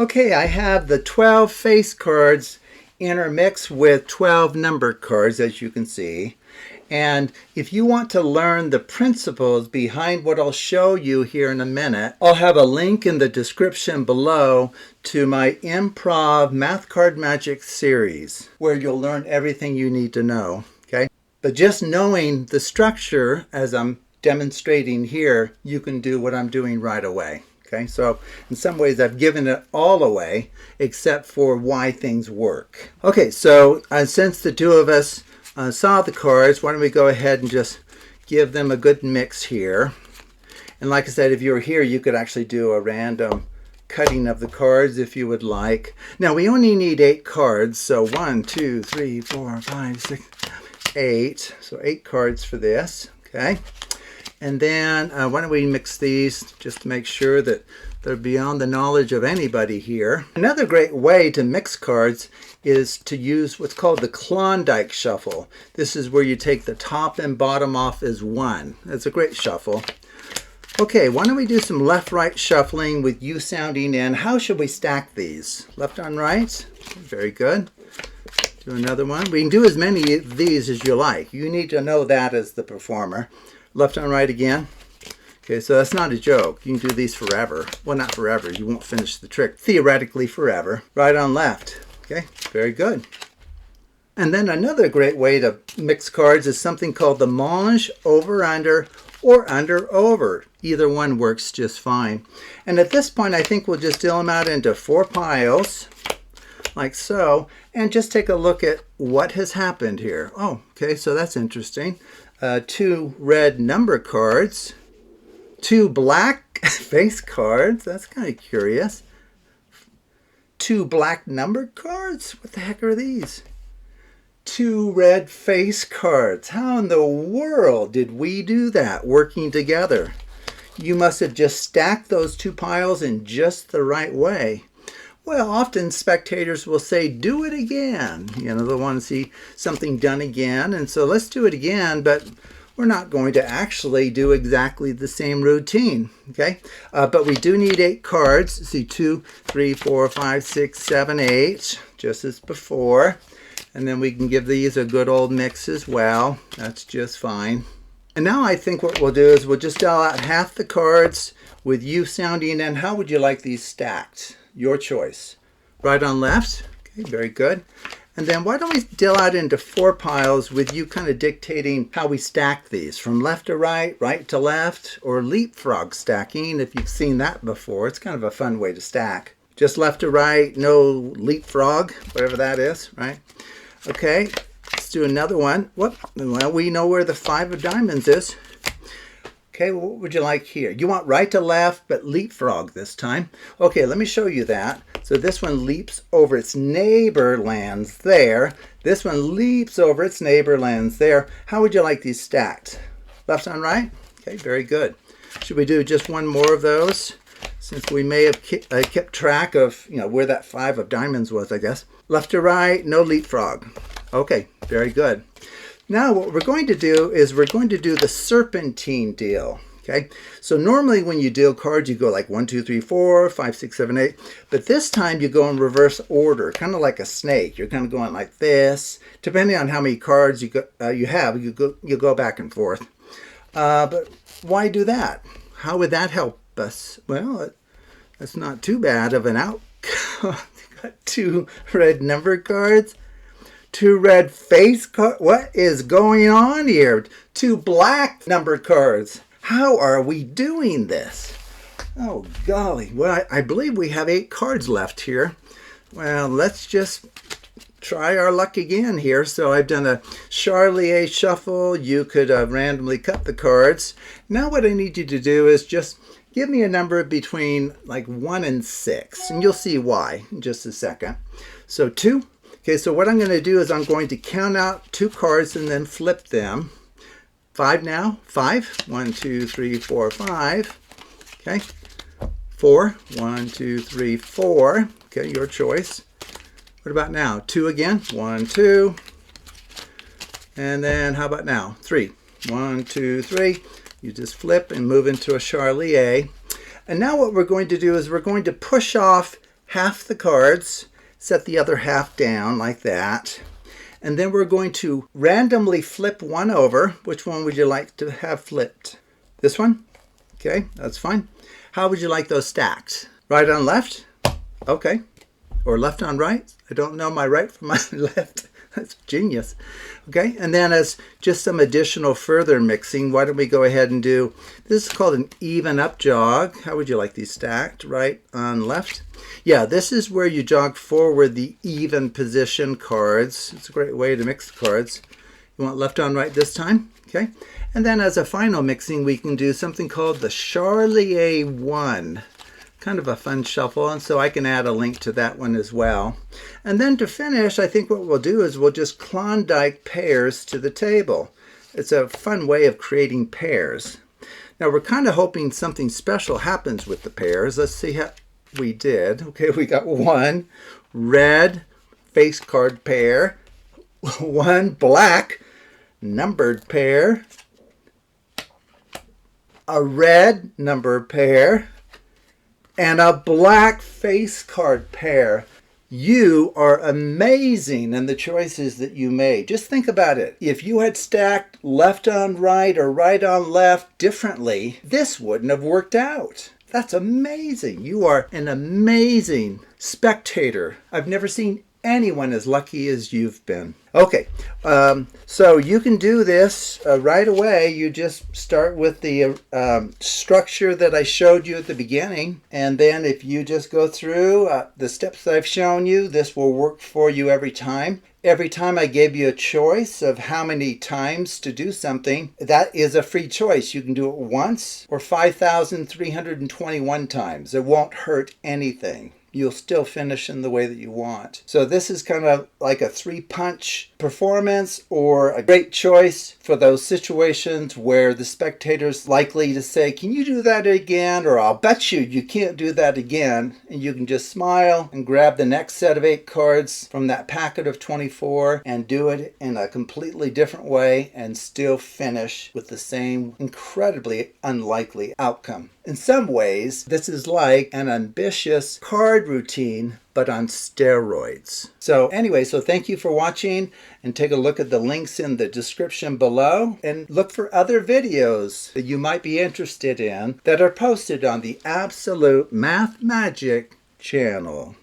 Okay, I have the 12 face cards intermixed with 12 number cards, as you can see. And if you want to learn the principles behind what I'll show you here in a minute, I'll have a link in the description below to my Improv Math Card Magic series, where you'll learn everything you need to know, okay? But just knowing the structure, as I'm demonstrating here, you can do what I'm doing right away. Okay, so in some ways I've given it all away except for why things work. Okay, so since the two of us saw the cards, why don't we go ahead and just give them a good mix here. And like I said, if you were here, you could actually do a random cutting of the cards if you would like. Now we only need 8 cards, so 1, 2, 3, 4, 5, 6, 8. So 8 cards for this, okay? And then why don't we mix these just to make sure that they're beyond the knowledge of anybody here. Another great way to mix cards is to use what's called the Klondike shuffle. This is where you take the top and bottom off as one. It's a great shuffle. Okay, why don't we do some left-right shuffling with you sounding in. How should we stack these? Left on right? Very good. Do another one. We can do as many of these as you like. You need to know that as the performer. Left on right again. Okay, so that's not a joke. You can do these forever. Well, not forever. You won't finish the trick. Theoretically forever. Right on left. Okay, very good. And then another great way to mix cards is something called the mange over-under or under-over. Either one works just fine. And at this point, I think we'll just deal them out into 4 piles, like so, and just take a look at what has happened here. Oh, okay, so that's interesting. 2 red number cards, 2 black face cards, that's kind of curious. 2 black numbered cards, what the heck are these? 2 red face cards. How in the world did we do that working together? You must have just stacked those 2 piles in just the right way. Well, often spectators will say, do it again. You know, they want to see something done again. And so let's do it again, but we're not going to actually do exactly the same routine, okay? But we do need 8 cards. See, 2, 3, 4, 5, 6, 7, 8, just as before. And then we can give these a good old mix as well. That's just fine. And now I think what we'll do is we'll just deal out half the cards with you sounding in. How would you like these stacked? Your choice. Right on left. Okay, very good. And then why don't we deal out into 4 piles with you kind of dictating how we stack these from left to right, right to left, or leapfrog stacking if you've seen that before. It's kind of a fun way to stack. Just left to right, no leapfrog, whatever that is, right? Okay, let's do another one. Whoop. Well, we know where the 5 of diamonds is. Okay, well, what would you like here? You want right to left, but leapfrog this time. Okay, let me show you that. So this one leaps over its neighbor lands there. This one leaps over its neighbor lands there. How would you like these stacked? Left on right? Okay, very good. Should we do just one more of those? Since we may have kept track of, you know, where that 5 of diamonds was, I guess. Left to right, no leapfrog. Okay, very good. Now what we're going to do is we're going to do the serpentine deal. Okay, so normally when you deal cards, you go like 1, 2, 3, 4, 5, 6, 7, 8. But this time you go in reverse order, kind of like a snake. You're kind of going like this. Depending on how many cards you have, you go back and forth. But why do that? How would that help us? Well, that's not too bad of an outcome. Got 2 red number cards. 2 red face cards. What is going on here? 2 black number cards. How are we doing this? Oh, golly. Well, I believe we have 8 cards left here. Well, let's just try our luck again here. So I've done a Charlier shuffle. You could randomly cut the cards. Now what I need you to do is just give me a number between like 1 and 6. And you'll see why in just a second. So 2. Okay, so what I'm going to do is I'm going to count out 2 cards and then flip them. 5 now. 5. 1, 2, 3, 4, 5. Okay. 4. 1, 2, 3, 4. Okay, your choice. What about now? 2 again. 1, 2. And then how about now? 3. 1, 2, 3. You just flip and move into a Charlier. And now what we're going to do is we're going to push off half the cards, set the other half down like that. And then we're going to randomly flip one over. Which one would you like to have flipped? This one? Okay, that's fine. How would you like those stacked? Right on left? Okay. Or left on right? I don't know my right from my left. That's genius. Okay, and then as just some additional further mixing, why don't we go ahead and do, this is called an even up jog. How would you like these stacked? Right on left? Yeah, this is where you jog forward the even position cards. It's a great way to mix the cards. You want left on right this time? Okay, and then as a final mixing, we can do something called the Charlier 1. Kind of a fun shuffle, and so I can add a link to that one as well. And then to finish, I think what we'll do is we'll just Klondike pairs to the table. It's a fun way of creating pairs. Now we're kind of hoping something special happens with the pairs. Let's see how we did. Okay, we got one red face card pair, one black numbered pair, a red numbered pair, and a black face card pair. You are amazing in the choices that you made. Just think about it. If you had stacked left on right or right on left differently, this wouldn't have worked out. That's amazing. You are an amazing spectator. I've never seen anyone as lucky as you've been. Okay, so you can do this right away. You just start with the structure that I showed you at the beginning, and then if you just go through the steps that I've shown you, this will work for you every time. Every time I gave you a choice of how many times to do something, that is a free choice. You can do it once or 5,321 times. It won't hurt anything. You'll still finish in the way that you want. So this is kind of like a 3-punch performance, or a great choice for those situations where the spectator's likely to say, can you do that again? Or I'll bet you can't do that again. And you can just smile and grab the next set of 8 cards from that packet of 24 and do it in a completely different way and still finish with the same incredibly unlikely outcome. In some ways, this is like an ambitious card routine, but on steroids. So anyway, so thank you for watching, and take a look at the links in the description below, and look for other videos that you might be interested in that are posted on the Absolute Math Magic channel.